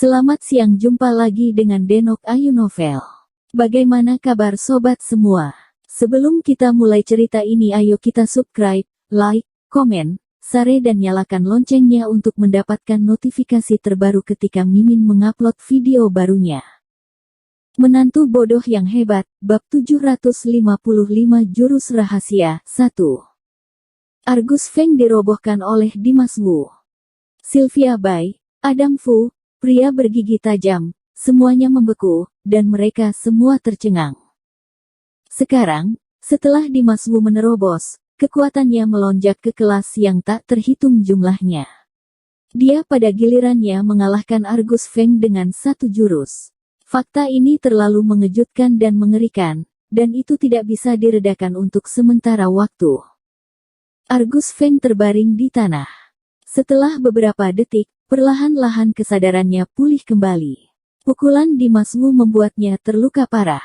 Selamat siang, jumpa lagi dengan Denok Ayu Novel. Bagaimana kabar sobat semua? Sebelum kita mulai cerita ini, ayo kita subscribe, like, komen, share dan nyalakan loncengnya untuk mendapatkan notifikasi terbaru ketika Mimin mengupload video barunya. Menantu bodoh yang hebat, bab 755 jurus rahasia, 1. Argus Feng dirobohkan oleh Dimas Wu. Sylvia Bai, Adam Fu, pria bergigi tajam, semuanya membeku, dan mereka semua tercengang. Sekarang, setelah Dimas Wu menerobos, kekuatannya melonjak ke kelas yang tak terhitung jumlahnya. Dia pada gilirannya mengalahkan Argus Feng dengan satu jurus. Fakta ini terlalu mengejutkan dan mengerikan, dan itu tidak bisa diredakan untuk sementara waktu. Argus Feng terbaring di tanah. Setelah beberapa detik, perlahan-lahan kesadarannya pulih kembali. Pukulan Dimas Wu membuatnya terluka parah.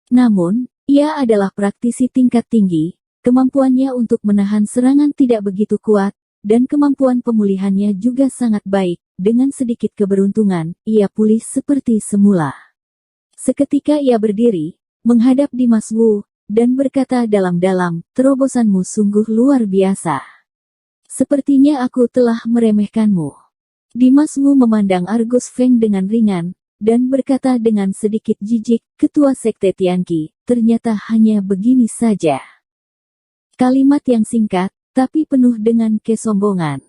Namun, ia adalah praktisi tingkat tinggi, kemampuannya untuk menahan serangan tidak begitu kuat, dan kemampuan pemulihannya juga sangat baik. Dengan sedikit keberuntungan, ia pulih seperti semula. Seketika ia berdiri, menghadap Dimas Wu, dan berkata dalam-dalam, "Terobosanmu sungguh luar biasa. Sepertinya aku telah meremehkanmu." Dimas Wu memandang Argus Feng dengan ringan, dan berkata dengan sedikit jijik, "Ketua Sekte Tianqi, ternyata hanya begini saja." Kalimat yang singkat, tapi penuh dengan kesombongan.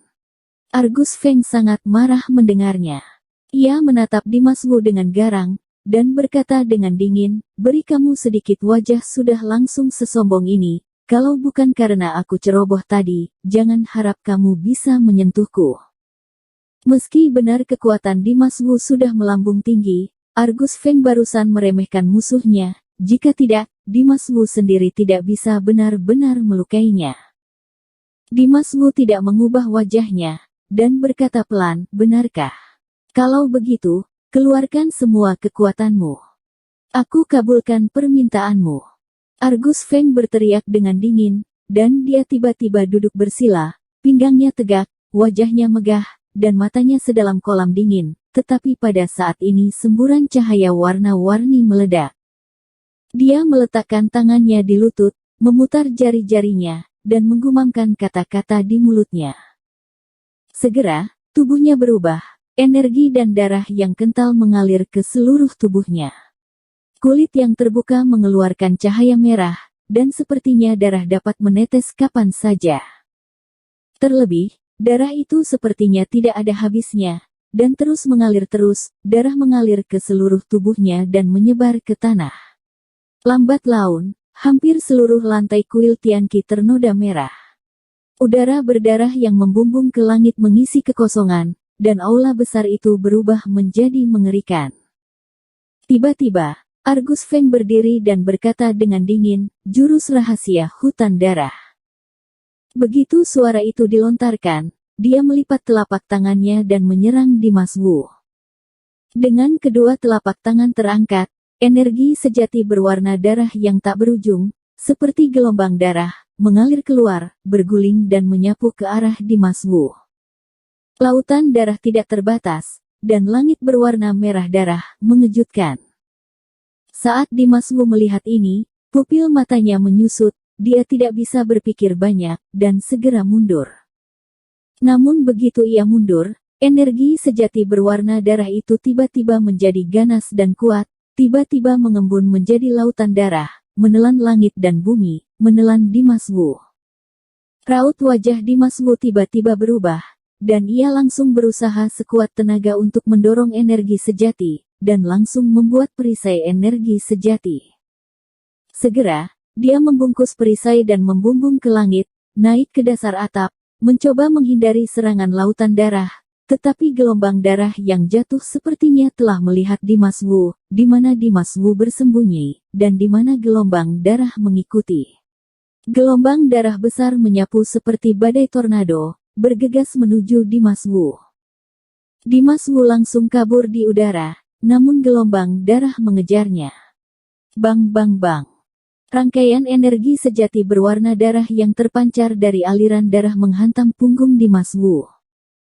Argus Feng sangat marah mendengarnya. Ia menatap Dimas Wu dengan garang, dan berkata dengan dingin, "Beri kamu sedikit wajah sudah langsung sesombong ini. Kalau bukan karena aku ceroboh tadi, jangan harap kamu bisa menyentuhku." Meski benar kekuatan Dimas Wu sudah melambung tinggi, Argus Feng barusan meremehkan musuhnya. Jika tidak, Dimas Wu sendiri tidak bisa benar-benar melukainya. Dimas Wu tidak mengubah wajahnya, dan berkata pelan, "Benarkah? Kalau begitu, keluarkan semua kekuatanmu. Aku kabulkan permintaanmu." Argus Feng berteriak dengan dingin, dan dia tiba-tiba duduk bersila, pinggangnya tegak, wajahnya megah, dan matanya sedalam kolam dingin, tetapi pada saat ini semburan cahaya warna-warni meledak. Dia meletakkan tangannya di lutut, memutar jari-jarinya, dan menggumamkan kata-kata di mulutnya. Segera, tubuhnya berubah, energi dan darah yang kental mengalir ke seluruh tubuhnya. Kulit yang terbuka mengeluarkan cahaya merah, dan sepertinya darah dapat menetes kapan saja. Terlebih, darah itu sepertinya tidak ada habisnya, dan terus mengalir terus, darah mengalir ke seluruh tubuhnya dan menyebar ke tanah. Lambat laun, hampir seluruh lantai kuil Tianqi ternoda merah. Udara berdarah yang membumbung ke langit mengisi kekosongan, dan aula besar itu berubah menjadi mengerikan. Tiba-tiba, Argus Feng berdiri dan berkata dengan dingin, "Jurus rahasia hutan darah." Begitu suara itu dilontarkan, dia melipat telapak tangannya dan menyerang Dimas Wu. Dengan kedua telapak tangan terangkat, energi sejati berwarna darah yang tak berujung, seperti gelombang darah, mengalir keluar, berguling dan menyapu ke arah Dimas Wu. Lautan darah tidak terbatas, dan langit berwarna merah darah, mengejutkan. Saat Dimas Wu melihat ini, pupil matanya menyusut. Dia tidak bisa berpikir banyak, dan segera mundur. Namun begitu ia mundur, energi sejati berwarna darah itu tiba-tiba menjadi ganas dan kuat, tiba-tiba mengembun menjadi lautan darah, menelan langit dan bumi, menelan Dimas Wu. Raut wajah Dimas Wu tiba-tiba berubah, dan ia langsung berusaha sekuat tenaga untuk mendorong energi sejati, dan langsung membuat perisai energi sejati. Segera, dia membungkus perisai dan membumbung ke langit, naik ke dasar atap, mencoba menghindari serangan lautan darah, tetapi gelombang darah yang jatuh sepertinya telah melihat Dimas Wu, di mana Dimas Wu bersembunyi, dan di mana gelombang darah mengikuti. Gelombang darah besar menyapu seperti badai tornado, bergegas menuju Dimas Wu. Dimas Wu langsung kabur di udara, namun gelombang darah mengejarnya. Bang bang bang. Rangkaian energi sejati berwarna darah yang terpancar dari aliran darah menghantam punggung Dimas Wu.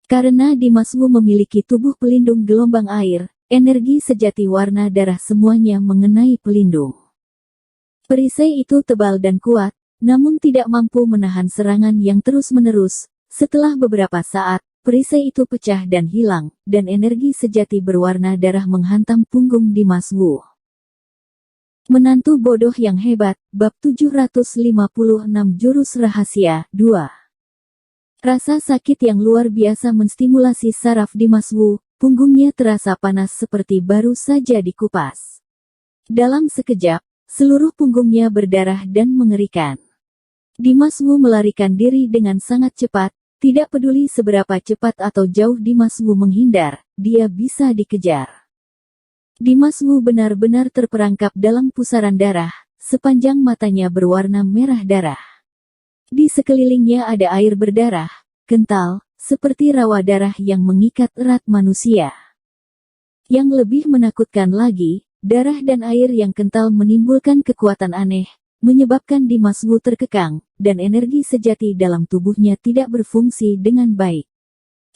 Karena Dimas Wu memiliki tubuh pelindung gelombang air, energi sejati warna darah semuanya mengenai pelindung. Perisai itu tebal dan kuat, namun tidak mampu menahan serangan yang terus-menerus. Setelah beberapa saat, perisai itu pecah dan hilang, dan energi sejati berwarna darah menghantam punggung Dimas Wu. Menantu bodoh yang hebat, bab 756 Jurus Rahasia, 2. Rasa sakit yang luar biasa menstimulasi saraf Dimas Wu, punggungnya terasa panas seperti baru saja dikupas. Dalam sekejap, seluruh punggungnya berdarah dan mengerikan. Dimas Wu melarikan diri dengan sangat cepat, tidak peduli seberapa cepat atau jauh Dimas Wu menghindar, dia bisa dikejar. Dimas Wu benar-benar terperangkap dalam pusaran darah, sepanjang matanya berwarna merah darah. Di sekelilingnya ada air berdarah, kental, seperti rawa darah yang mengikat erat manusia. Yang lebih menakutkan lagi, darah dan air yang kental menimbulkan kekuatan aneh, menyebabkan Dimas Wu terkekang, dan energi sejati dalam tubuhnya tidak berfungsi dengan baik.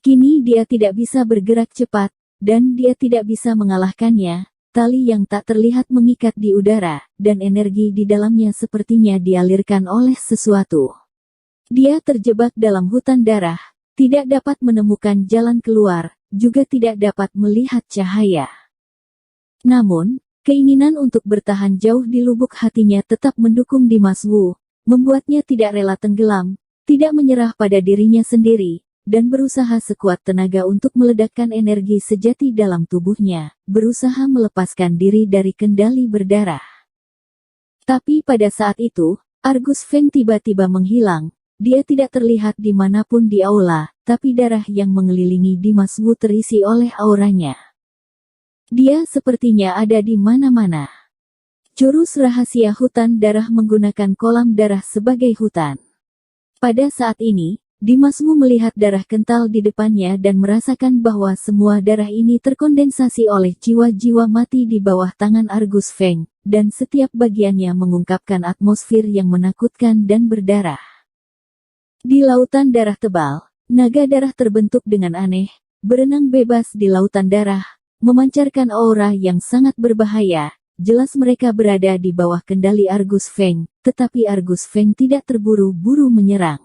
Kini dia tidak bisa bergerak cepat, dan dia tidak bisa mengalahkannya. Tali yang tak terlihat mengikat di udara, dan energi di dalamnya sepertinya dialirkan oleh sesuatu. Dia terjebak dalam hutan darah, tidak dapat menemukan jalan keluar, juga tidak dapat melihat cahaya. Namun, keinginan untuk bertahan jauh di lubuk hatinya tetap mendukung Dimas Wu, membuatnya tidak rela tenggelam, tidak menyerah pada dirinya sendiri, dan berusaha sekuat tenaga untuk meledakkan energi sejati dalam tubuhnya, berusaha melepaskan diri dari kendali berdarah. Tapi pada saat itu, Argus Feng tiba-tiba menghilang, dia tidak terlihat dimanapun di aula, tapi darah yang mengelilingi Dimas Wu terisi oleh auranya. Dia sepertinya ada di mana-mana. Jurus rahasia hutan darah menggunakan kolam darah sebagai hutan. Pada saat ini, Dimas Wu melihat darah kental di depannya dan merasakan bahwa semua darah ini terkondensasi oleh jiwa-jiwa mati di bawah tangan Argus Feng, dan setiap bagiannya mengungkapkan atmosfer yang menakutkan dan berdarah. Di lautan darah tebal, naga darah terbentuk dengan aneh, berenang bebas di lautan darah, memancarkan aura yang sangat berbahaya. Jelas mereka berada di bawah kendali Argus Feng, tetapi Argus Feng tidak terburu-buru menyerang.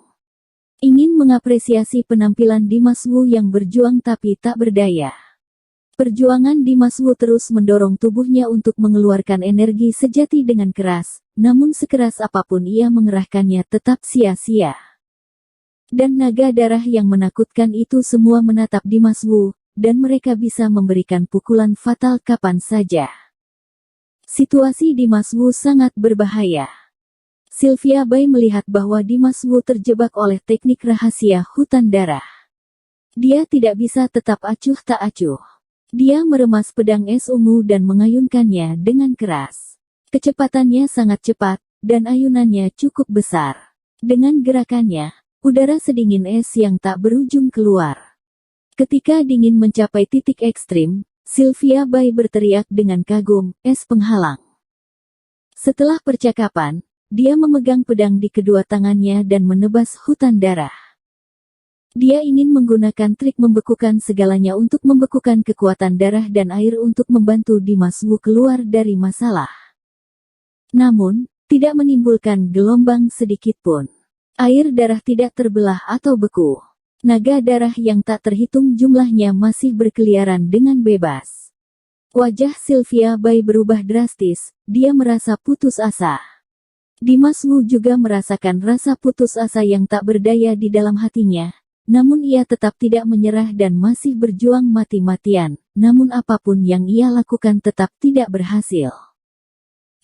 Ingin mengapresiasi penampilan Dimas Wu yang berjuang tapi tak berdaya. Perjuangan Dimas Wu terus mendorong tubuhnya untuk mengeluarkan energi sejati dengan keras, namun sekeras apapun ia mengerahkannya tetap sia-sia. Dan naga darah yang menakutkan itu semua menatap Dimas Wu, dan mereka bisa memberikan pukulan fatal kapan saja. Situasi Dimas Wu sangat berbahaya. Sylvia Bai melihat bahwa Dimas Wu terjebak oleh teknik rahasia hutan darah. Dia tidak bisa tetap acuh tak acuh. Dia meremas pedang es ungu dan mengayunkannya dengan keras. Kecepatannya sangat cepat, dan ayunannya cukup besar. Dengan gerakannya, udara sedingin es yang tak berujung keluar. Ketika dingin mencapai titik ekstrim, Sylvia Bai berteriak dengan kagum, "Es penghalang." Setelah percakapan, dia memegang pedang di kedua tangannya dan menebas hutan darah. Dia ingin menggunakan trik membekukan segalanya untuk membekukan kekuatan darah dan air untuk membantu Dimas Wu keluar dari masalah. Namun, tidak menimbulkan gelombang sedikit pun. Air darah tidak terbelah atau beku. Naga darah yang tak terhitung jumlahnya masih berkeliaran dengan bebas. Wajah Sylvia Bai berubah drastis, dia merasa putus asa. Dimas Wu juga merasakan rasa putus asa yang tak berdaya di dalam hatinya, namun ia tetap tidak menyerah dan masih berjuang mati-matian, namun apapun yang ia lakukan tetap tidak berhasil.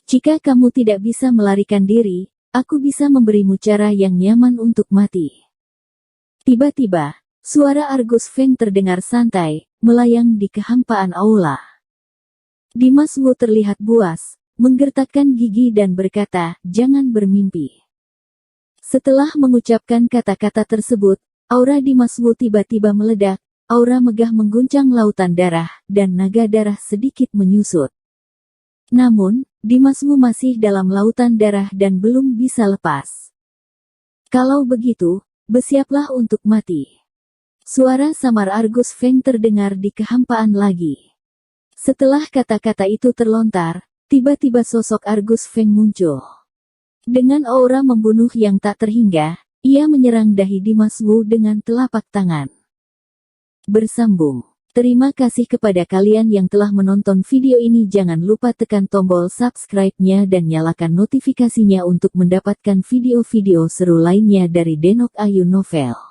"Jika kamu tidak bisa melarikan diri, aku bisa memberimu cara yang nyaman untuk mati." Tiba-tiba, suara Argus Feng terdengar santai, melayang di kehampaan aula. Dimas Wu terlihat buas, menggertakkan gigi dan berkata, "Jangan bermimpi." Setelah mengucapkan kata-kata tersebut, aura Dimas Wu tiba-tiba meledak, aura megah mengguncang lautan darah, dan naga darah sedikit menyusut. Namun, Dimas Wu masih dalam lautan darah dan belum bisa lepas. "Kalau begitu, bersiaplah untuk mati." Suara samar Argus Feng terdengar di kehampaan lagi. Setelah kata-kata itu terlontar, tiba-tiba sosok Argus Feng muncul. Dengan aura membunuh yang tak terhingga, ia menyerang dahi Dimas Wu dengan telapak tangan. Bersambung. Terima kasih kepada kalian yang telah menonton video ini. Jangan lupa tekan tombol subscribe-nya dan nyalakan notifikasinya untuk mendapatkan video-video seru lainnya dari Denok Ayu Novel.